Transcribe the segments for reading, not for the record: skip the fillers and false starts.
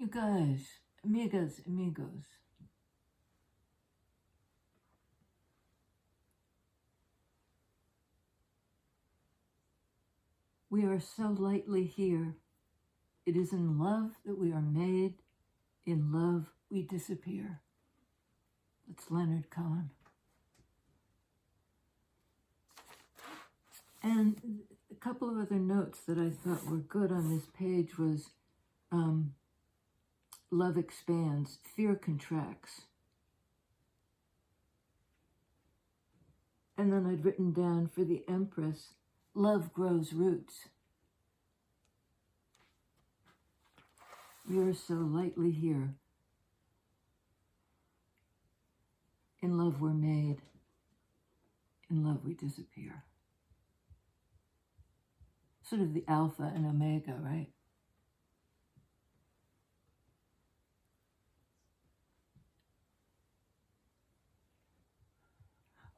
You guys, amigas, amigos. We are so lightly here. It is in love that we are made. In love, we disappear. That's Leonard Cohen. And a couple of other notes that I thought were good on this page was love expands, fear contracts. And then I'd written down for the Empress, love grows roots. We are so lightly here. In love we're made. In love we disappear. Sort of the alpha and omega, right?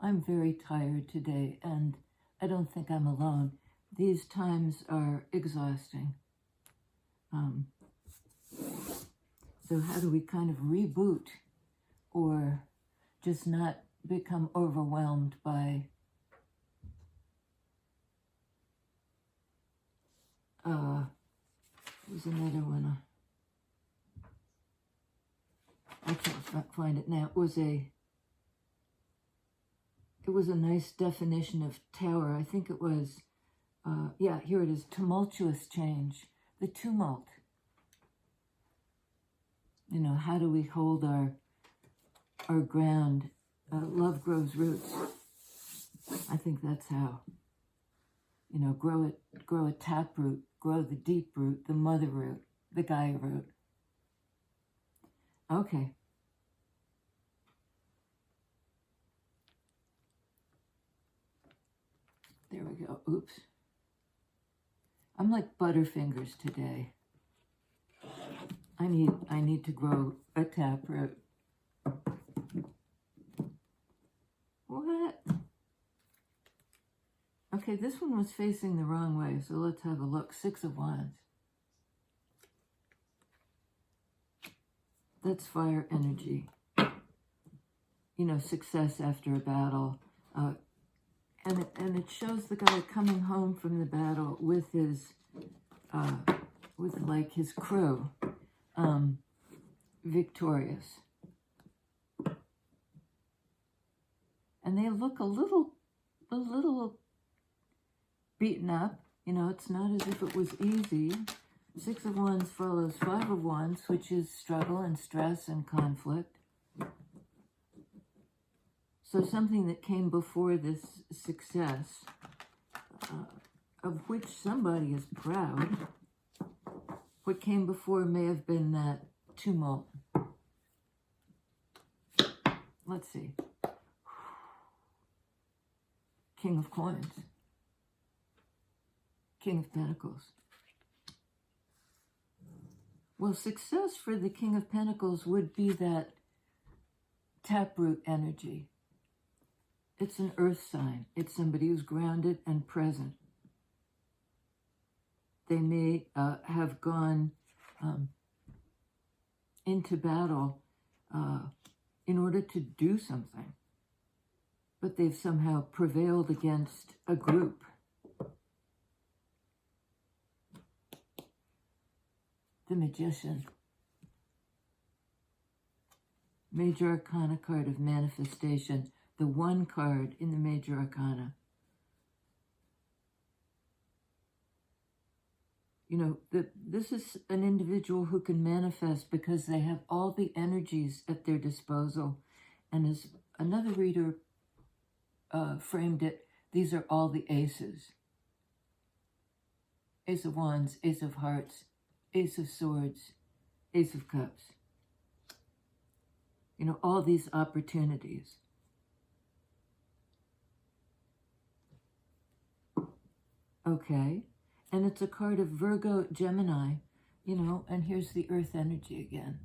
I'm very tired today, and I don't think I'm alone. These times are exhausting. So how do we kind of reboot or just not become overwhelmed by there's another one. I can't find it now. It was a nice definition of tower. I think it was, yeah, here it is, tumultuous change, the tumult. You know, how do we hold our ground? Love grows roots. I think that's how. You know, grow a tap root, grow the deep root, the mother root, the Gaia root. Okay. There we go. Oops. I'm like Butterfingers today. I need to grow a taproot. What? Okay, this one was facing the wrong way, so let's have a look. 6 of Wands. That's fire energy. You know, success after a battle. And it shows the guy coming home from the battle with his, with like his crew, victorious. And they look a little beaten up. You know, it's not as if it was easy. 6 of Wands follows 5 of Wands, which is struggle and stress and conflict. So something that came before this success, of which somebody is proud, what came before may have been that tumult. Let's see. King of Coins. King of Pentacles. Well, success for the King of Pentacles would be that taproot energy. It's an earth sign. It's somebody who's grounded and present. They may have gone into battle in order to do something, but they've somehow prevailed against a group. The Magician. Major Arcana card of manifestation. The 1 card in the Major Arcana. You know, this is an individual who can manifest because they have all the energies at their disposal. And as another reader framed it, these are all the aces. Ace of Wands, Ace of Hearts, Ace of Swords, Ace of Cups. You know, all these opportunities. Okay, and it's a card of Virgo, Gemini, you know, and here's the earth energy again.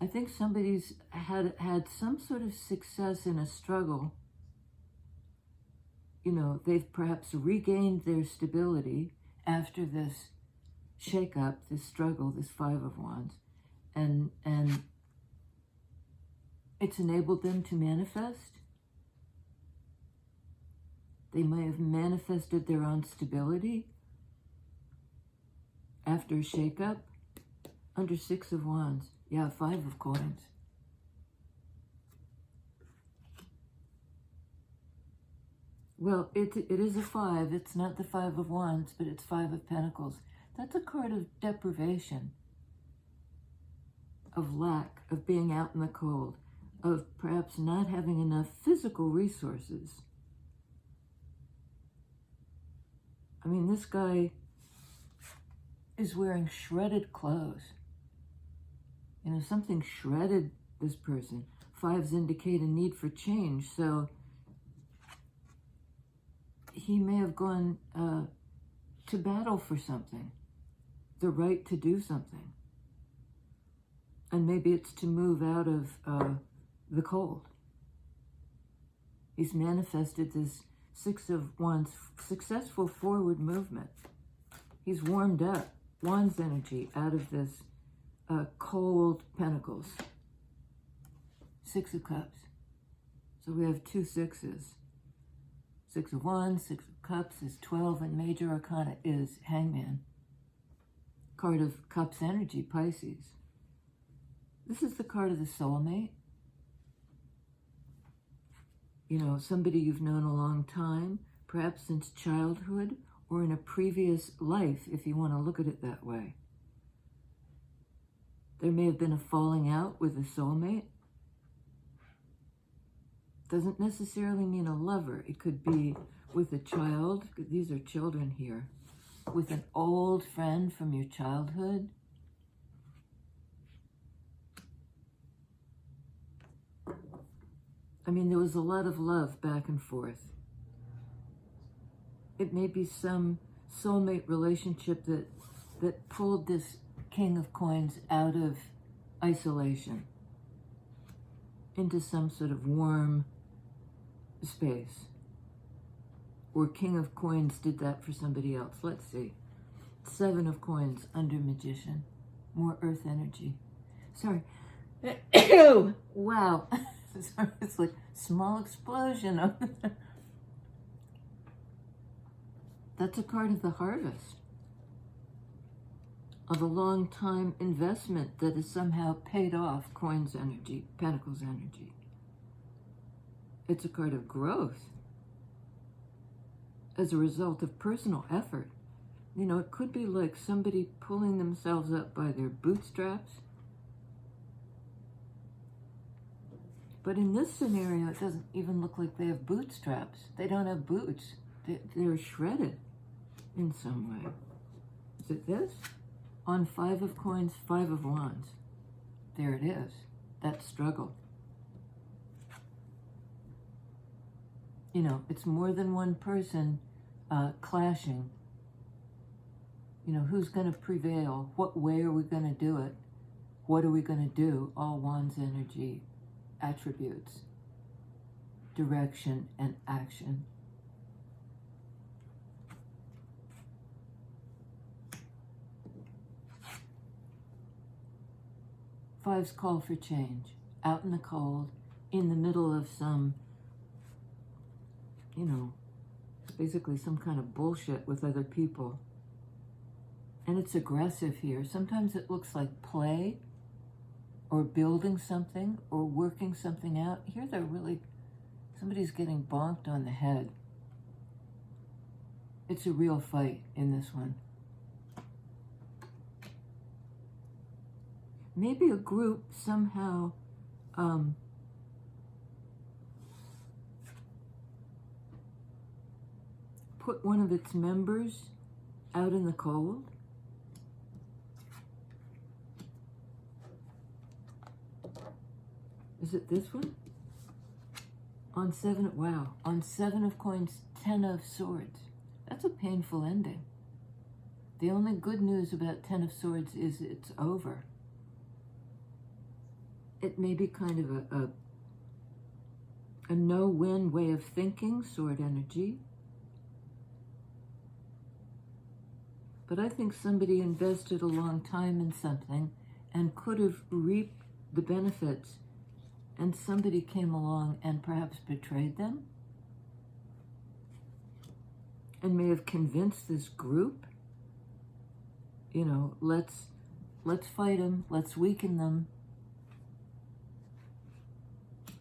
I think somebody's had some sort of success in a struggle. You know, they've perhaps regained their stability after this shake up, this struggle, this Five of Wands, and it's enabled them to manifest. They may have manifested their own stability after a shake-up. Under Six of Wands, yeah, Five of Coins. Well, it is a five. It's not the Five of Wands, but it's Five of Pentacles. That's a card of deprivation, of lack, of being out in the cold, of perhaps not having enough physical resources. I mean, this guy is wearing shredded clothes. You know, something shredded this person. Fives indicate a need for change, so he may have gone to battle for something, the right to do something. And maybe it's to move out of the cold. He's manifested this Six of Wands, successful forward movement. He's warmed up, Wands energy, out of this cold Pentacles. Six of Cups. So we have two sixes. Six of Wands, Six of Cups is 12, and Major Arcana is Hangman. Card of Cups energy, Pisces. This is the card of the soulmate. You know, somebody you've known a long time, perhaps since childhood, or in a previous life, if you want to look at it that way. There may have been a falling out with a soulmate. Doesn't necessarily mean a lover. It could be with a child. These are children here. With an old friend from your childhood. I mean, there was a lot of love back and forth. It may be some soulmate relationship that pulled this King of Coins out of isolation into some sort of warm space. Or King of Coins did that for somebody else. Let's see. Seven of Coins under Magician. More earth energy. Sorry. Wow. Sorry, it's like small explosion. That's a card of the harvest. Of a long time investment that is somehow paid off. Coins energy, Pentacles energy. It's a card of growth as a result of personal effort. You know, it could be like somebody pulling themselves up by their bootstraps. But in this scenario, it doesn't even look like they have bootstraps. They don't have boots. They're shredded in some way. Is it this? On Five of Coins, Five of Wands. There it is. That struggle. You know, it's more than one person clashing. You know, who's going to prevail? What way are we going to do it? What are we going to do? All Wands energy attributes. Direction and action. Fives call for change. Out in the cold, in the middle of some, you know, basically some kind of bullshit with other people. And it's aggressive here. Sometimes it looks like play or building something or working something out. Here they're really, somebody's getting bonked on the head. It's a real fight in this one. Maybe a group somehow put one of its members out in the cold. Is it this one? On seven, wow. On Seven of Coins, 10 of Swords. That's a painful ending. The only good news about 10 of Swords is it's over. It may be kind of a no-win way of thinking, sword energy. But I think somebody invested a long time in something and could have reaped the benefits, and somebody came along and perhaps betrayed them and may have convinced this group, you know, let's fight them, let's weaken them,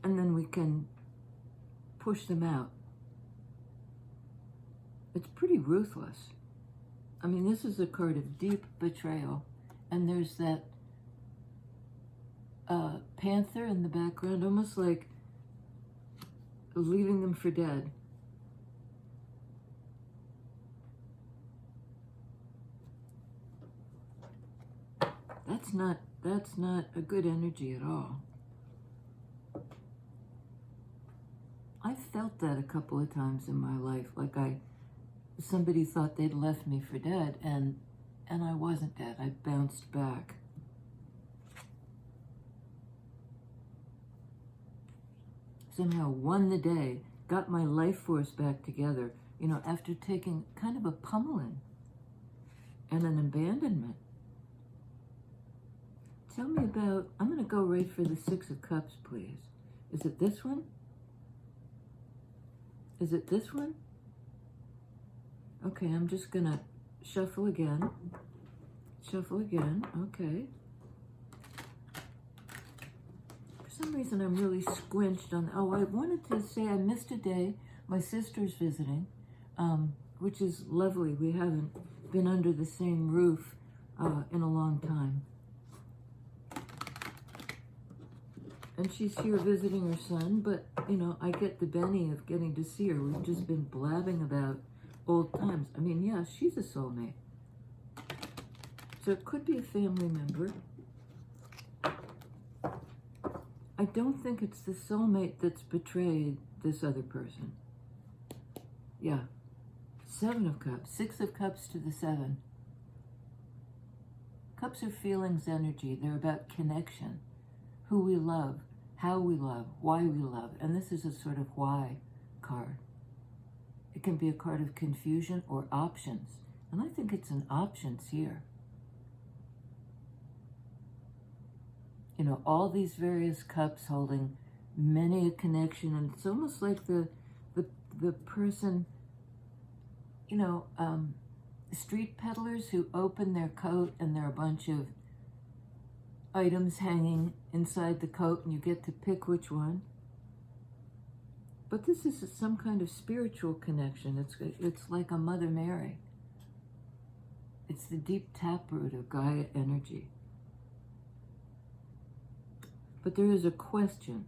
and then we can push them out. It's pretty ruthless. I mean, this is a card of deep betrayal, and there's that panther in the background, almost like leaving them for dead. That's not a good energy at all. I've felt that a couple of times in my life, like somebody thought they'd left me for dead, and I wasn't dead. I bounced back. Somehow won the day, got my life force back together, you know, after taking kind of a pummeling and an abandonment. Tell me about, I'm going to go right for the Six of Cups, please. Is it this one? Is it this one? Okay, I'm just going to shuffle again. Shuffle again, okay. For some reason, I'm really squinched on, oh, I wanted to say I missed a day. My sister's visiting, which is lovely. We haven't been under the same roof in a long time. And she's here visiting her son, but, you know, I get the Benny of getting to see her. We've just been blabbing about old times. I mean, yeah, she's a soulmate. So it could be a family member. I don't think it's the soulmate that's betrayed this other person. Yeah. Seven of Cups. Six of Cups to the Seven. Cups are feelings, energy. They're about connection. Who we love, how we love, why we love. And this is a sort of why card. It can be a card of confusion or options. And I think it's an options here. You know, all these various cups holding many a connection. And it's almost like the person, you know, street peddlers who open their coat and there are a bunch of items hanging inside the coat and you get to pick which one. But this is some kind of spiritual connection. It's like a Mother Mary. It's the deep taproot of Gaia energy. But there is a question.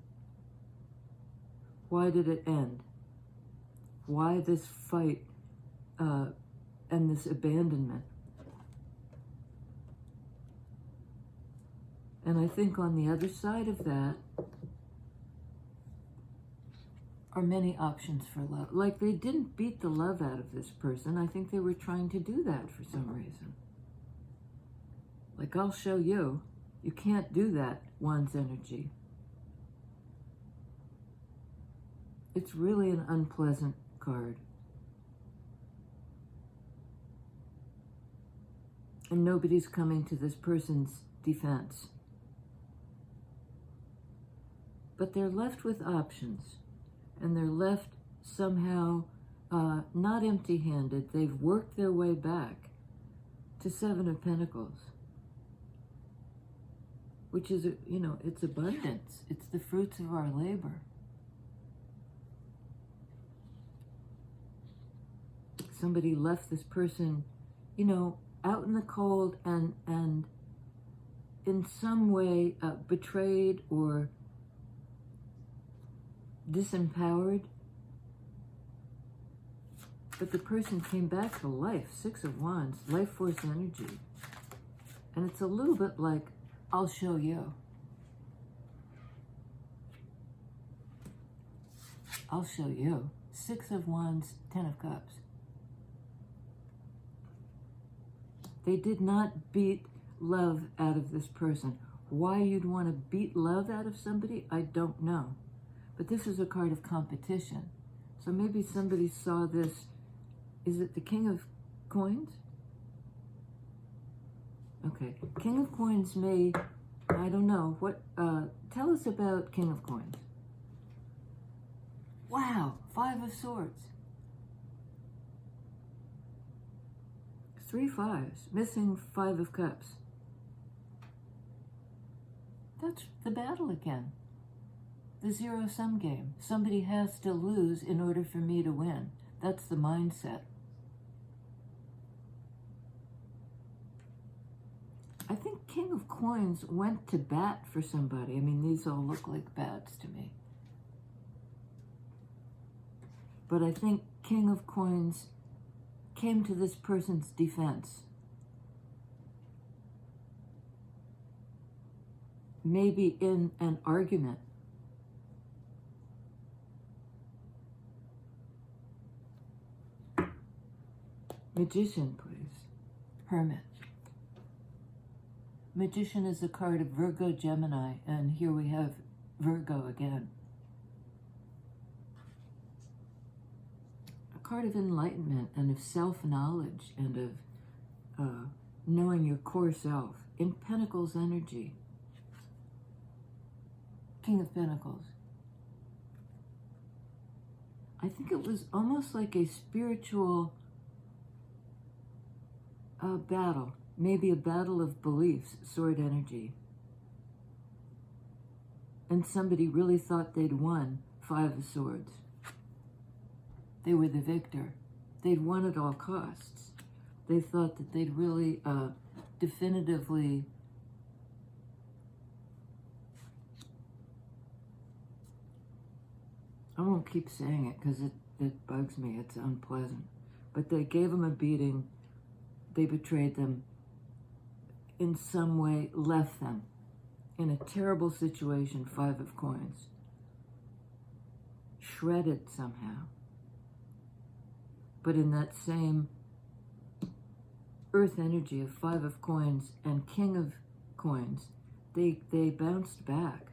Why did it end? Why this fight and this abandonment? And I think on the other side of that are many options for love. Like, they didn't beat the love out of this person. I think they were trying to do that for some reason. Like, I'll show you. You can't do that, one's energy. It's really an unpleasant card. And nobody's coming to this person's defense. But they're left with options, and they're left somehow not empty-handed. They've worked their way back to Seven of Pentacles, which is, you know, it's abundance. It's the fruits of our labor. Somebody left this person, you know, out in the cold and in some way betrayed or disempowered, but the person came back to life. Six of Wands, life force energy. And it's a little bit like, I'll show you. I'll show you. Six of Wands, Ten of Cups. They did not beat love out of this person. Why you'd want to beat love out of somebody, I don't know. But this is a card of competition. So maybe somebody saw this. Is it the King of Coins? Okay, King of Coins may, I don't know, what, tell us about King of Coins. Wow, 5 of Swords. 3 5s, missing 5 of Cups. That's the battle again. The zero-sum game. Somebody has to lose in order for me to win. That's the mindset. I think King of Coins went to bat for somebody. I mean, these all look like bats to me. But I think King of Coins came to this person's defense. Maybe in an argument. Magician, please. Hermit. Magician is a card of Virgo, Gemini, and here we have Virgo again. A card of enlightenment and of self-knowledge and of knowing your core self. In Pentacles energy. King of Pentacles. I think it was almost like a spiritual battle. Maybe a battle of beliefs, sword energy. And somebody really thought they'd won, 5 of Swords. They were the victor. They'd won at all costs. They thought that they'd really definitively I won't keep saying it because it bugs me. It's unpleasant. But they gave them a beating. They betrayed them. In some way, left them in a terrible situation, 5 of Coins. Shredded somehow. But in that same earth energy of 5 of Coins and King of Coins, they bounced back.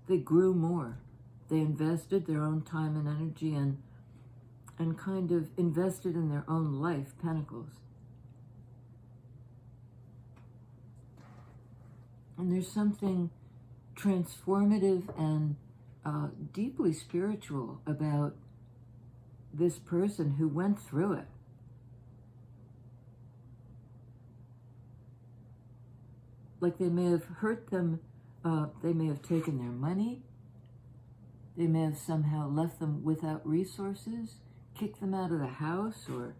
They grew more. They invested their own time and energy and kind of invested in their own life, Pentacles. And there's something transformative and deeply spiritual about this person who went through it. Like they may have hurt them, they may have taken their money, they may have somehow left them without resources, kicked them out of the house, or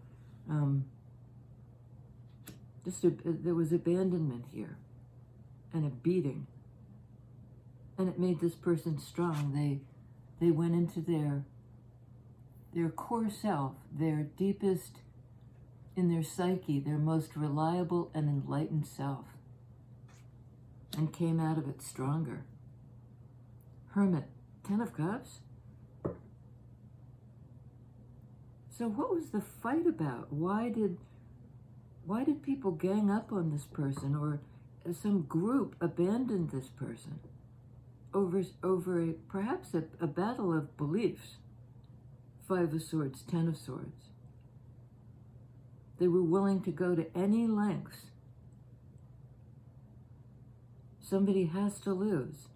there was abandonment here and a beating. And it made this person strong. They went into their core self, their deepest, in their psyche, their most reliable and enlightened self, and came out of it stronger. Hermit, 10 of Cups. So what was the fight about? Why did people gang up on this person, or some group abandoned this person over perhaps a battle of beliefs? 5 of Swords, 10 of Swords. They were willing to go to any lengths. Somebody has to lose.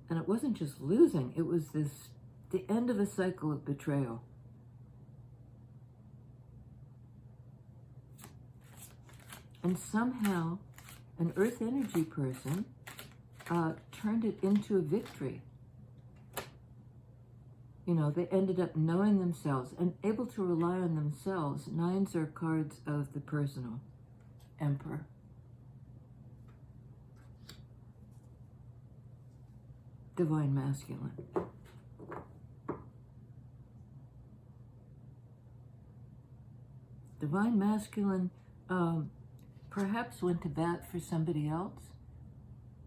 And it wasn't just losing, it was the end of a cycle of betrayal. And somehow, an earth energy person turned it into a victory. You know, they ended up knowing themselves and able to rely on themselves. 9s are cards of the personal. Emperor. Divine Masculine. Divine Masculine perhaps went to bat for somebody else,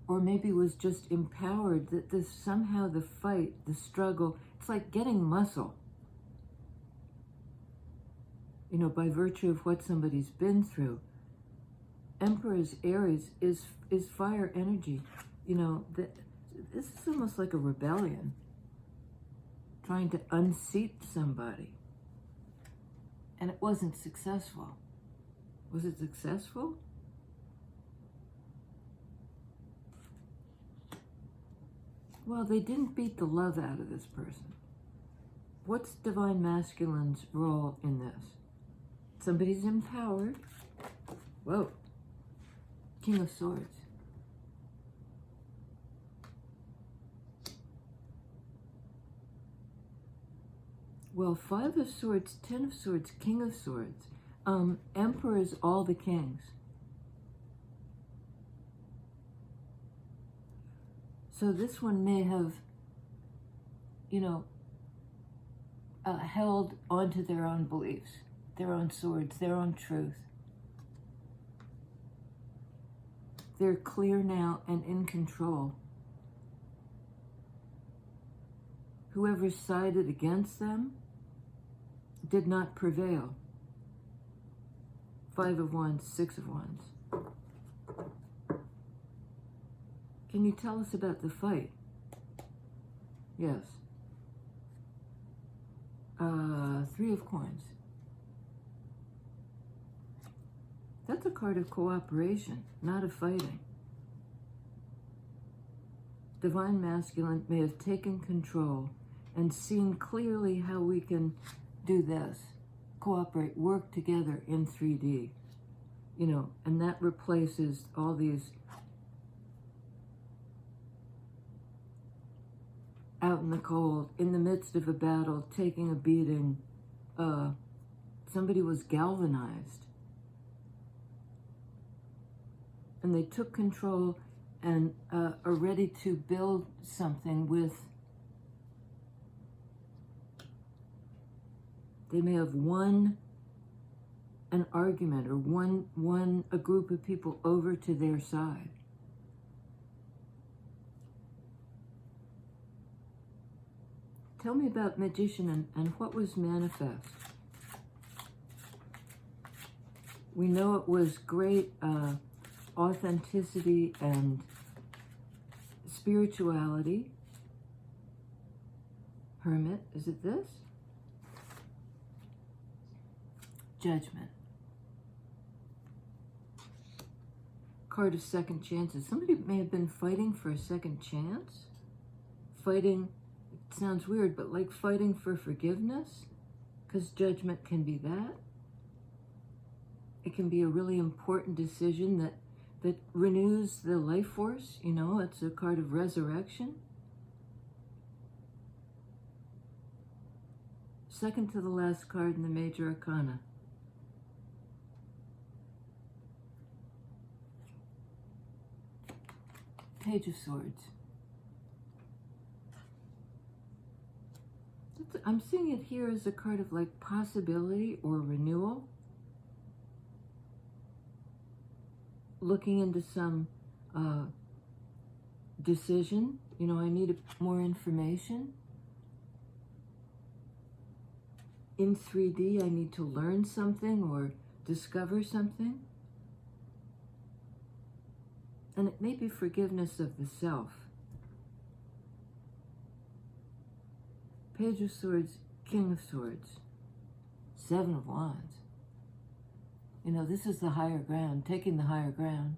or maybe was just empowered that this somehow the fight, the struggle, it's like getting muscle. You know, by virtue of what somebody's been through. Emperor's Aries is fire energy. You know, this is almost like a rebellion. trying to unseat somebody. And it wasn't successful. Was it successful? Well, they didn't beat the love out of this person. What's Divine Masculine's role in this? Somebody's empowered. Whoa. King of Swords. Well, 5 of Swords, 10 of Swords, King of Swords. Emperor is all the kings. So this one may have, held onto their own beliefs, their own swords, their own truth. They're clear now and in control. Whoever sided against them did not prevail. 5 of Wands, 6 of Wands. Can you tell us about the fight? Yes. 3 of Coins. That's a card of cooperation, not of fighting. Divine Masculine may have taken control and seen clearly how we can do this. Cooperate, work together in 3D. And that replaces all these out in the cold, in the midst of a battle, taking a beating. Somebody was galvanized. And they took control and are ready to build something with. They may have won an argument or won a group of people over to their side. Tell me about Magician and what was manifest. We know it was great authenticity and spirituality. Hermit, is it this? Judgment. Card of second chances. Somebody may have been fighting for a second chance. Fighting, it sounds weird, but like fighting for forgiveness, because judgment can be that. It can be a really important decision that renews the life force. It's a card of resurrection. Second to the last card in the Major Arcana. Page of Swords. I'm seeing it here as a card of like possibility or renewal. Looking into some decision. I need more information. In 3D, I need to learn something or discover something. And it may be forgiveness of the self. Page of Swords, King of Swords, 7 of Wands. This is the higher ground, taking the higher ground.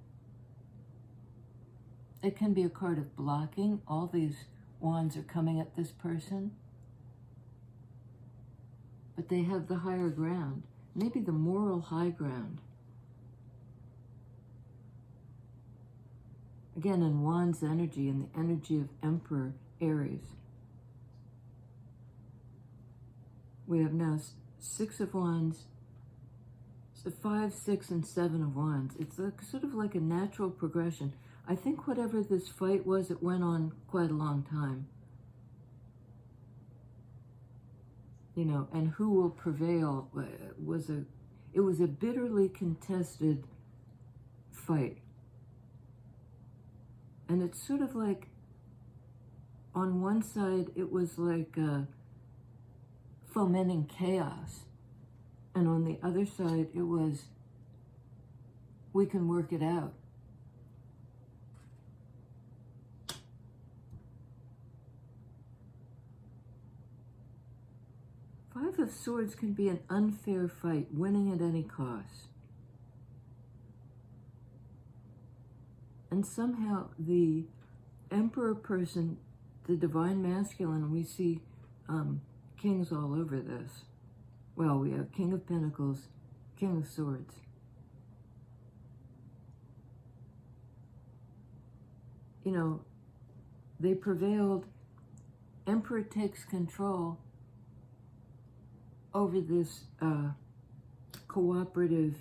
It can be a card of blocking. All these wands are coming at this person. But they have the higher ground, maybe the moral high ground. Again, in Wands energy, and the energy of Emperor Aries. We have now 6 of Wands, so 5, 6, and 7 of Wands. It's sort of like a natural progression. I think whatever this fight was, it went on quite a long time. And who will prevail it was a bitterly contested fight. And it's sort of like, on one side, it was like fomenting chaos. And on the other side, it was, we can work it out. Five of Swords can be an unfair fight, winning at any cost. And somehow the Emperor person, the Divine Masculine, we see kings all over this. Well, we have King of Pentacles, King of Swords. You know, they prevailed. Emperor takes control over this cooperative,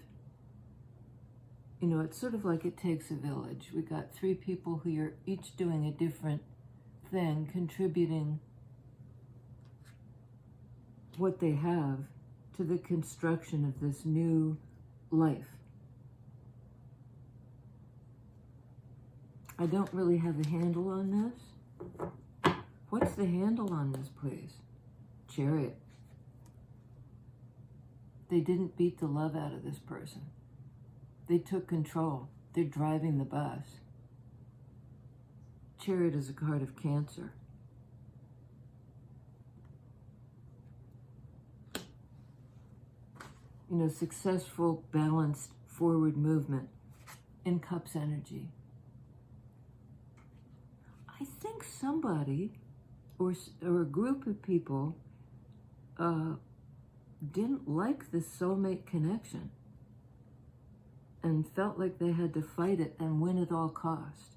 you know, it's sort of like it takes a village. We got three people who are each doing a different thing, contributing what they have to the construction of this new life. I don't really have a handle on this. What's the handle on this, please? Chariot. They didn't beat the love out of this person. They took control. They're driving the bus. Chariot is a card of Cancer. You know, successful, balanced, forward movement in Cups energy. I think somebody or a group of people didn't like this soulmate connection and felt like they had to fight it and win at all cost.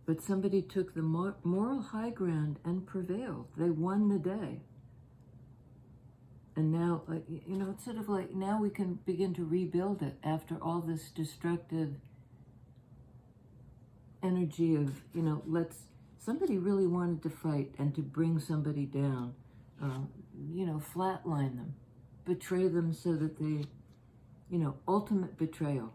But somebody took the moral high ground and prevailed. They won the day. And now, like, you know, it's sort of like now we can begin to rebuild it after all this destructive energy of, you know, somebody really wanted to fight and to bring somebody down, you know, flatline them, betray them so that they, you know, ultimate betrayal.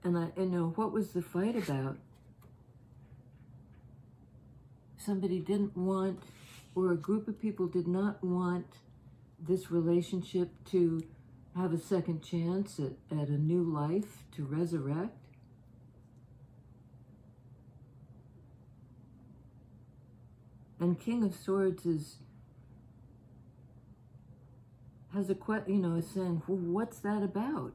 And you know, what was the fight about? Somebody didn't want, or a group of people did not want this relationship to have a second chance at a new life, to resurrect. And King of Swords is saying, well, what's that about?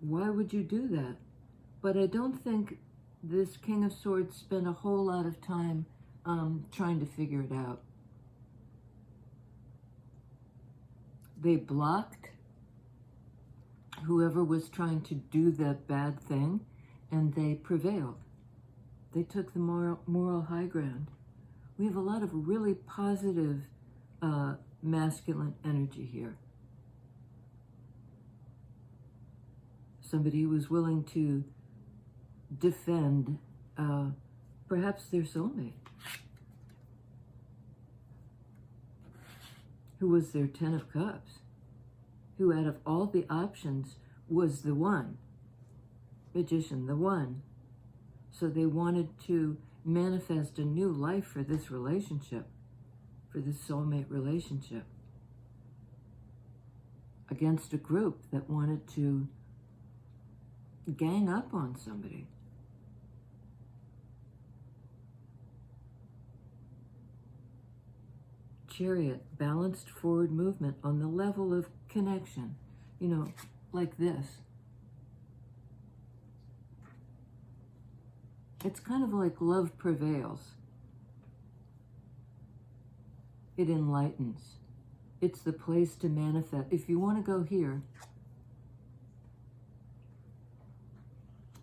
Why would you do that? But I don't think this King of Swords spent a whole lot of time trying to figure it out. They blocked whoever was trying to do the bad thing, and they prevailed. They took the moral high ground. We have a lot of really positive masculine energy here. Somebody who was willing to defend perhaps their soulmate, who was their 10 of Cups, who out of all the options was the one, Magician, the one. So they wanted to manifest a new life for this relationship, for this soulmate relationship, against a group that wanted to gang up on somebody. Chariot, balanced forward movement on the level of connection, you know, like this. It's kind of like love prevails. It enlightens. It's the place to manifest. If you want to go here,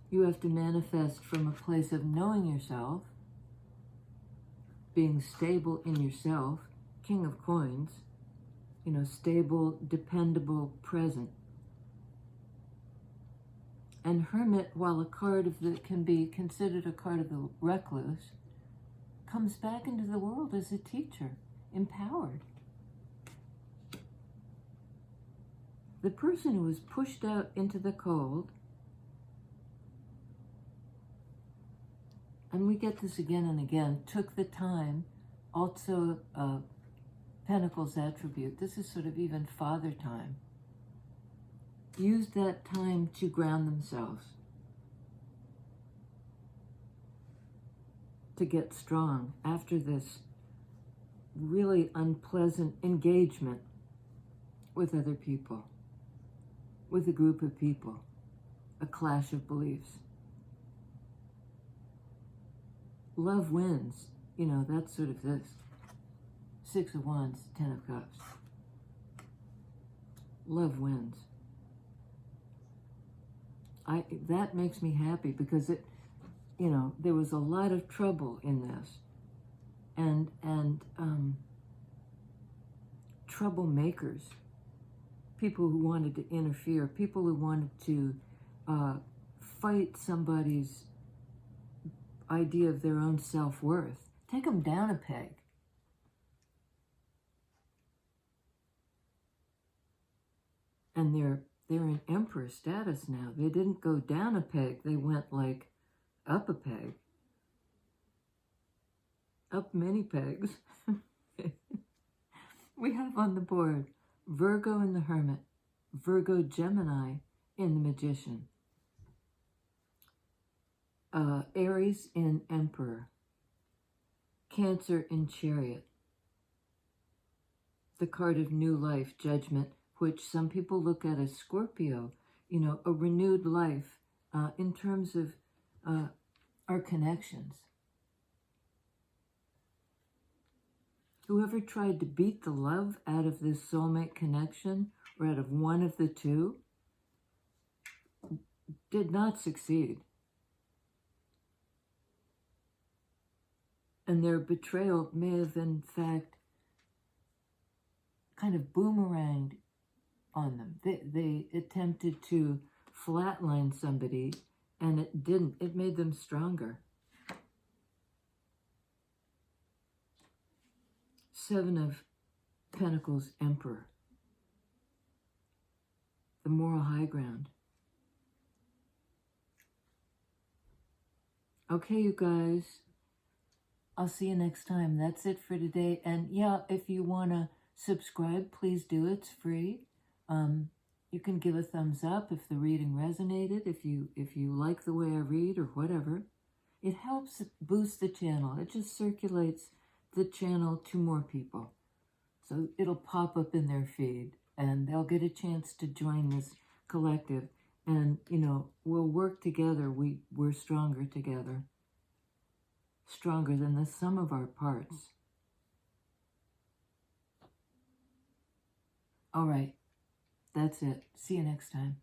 you have to manifest from a place of knowing yourself, being stable in yourself, King of Coins, you know, stable, dependable, present. And Hermit, while a card of can be considered a card of the recluse, comes back into the world as a teacher, empowered. The person who was pushed out into the cold, and we get this again and again, took the time, also Pentacles attribute. This is sort of even father time. Use that time to ground themselves, to get strong after this really unpleasant engagement with other people, with a group of people, a clash of beliefs. Love wins. You know, that's sort of this. 6 of Wands, 10 of Cups. Love wins. That makes me happy because it, you know, there was a lot of trouble in this. And troublemakers, people who wanted to interfere, people who wanted to fight somebody's idea of their own self-worth. Take them down a peg. And they're in emperor status now. They didn't go down a peg. They went like up a peg. Up many pegs. We have on the board Virgo in the Hermit, Virgo Gemini in the Magician, Aries in Emperor, Cancer in Chariot, the card of new life, Judgment, which some people look at as Scorpio, you know, a renewed life in terms of our connections. Whoever tried to beat the love out of this soulmate connection, or out of one of the two, did not succeed. And their betrayal may have, in fact, kind of boomeranged on them. They attempted to flatline somebody, and it didn't. It made them stronger. 7 of Pentacles, Emperor. The moral high ground. Okay, you guys. I'll see you next time. That's it for today. And yeah, if you want to subscribe, please do. It's free. You can give a thumbs up if the reading resonated, if you like the way I read or whatever. It helps boost the channel. It just circulates the channel to more people. So it'll pop up in their feed and they'll get a chance to join this collective. And, you know, we'll work together. We're stronger together. Stronger than the sum of our parts. All right. That's it. See you next time.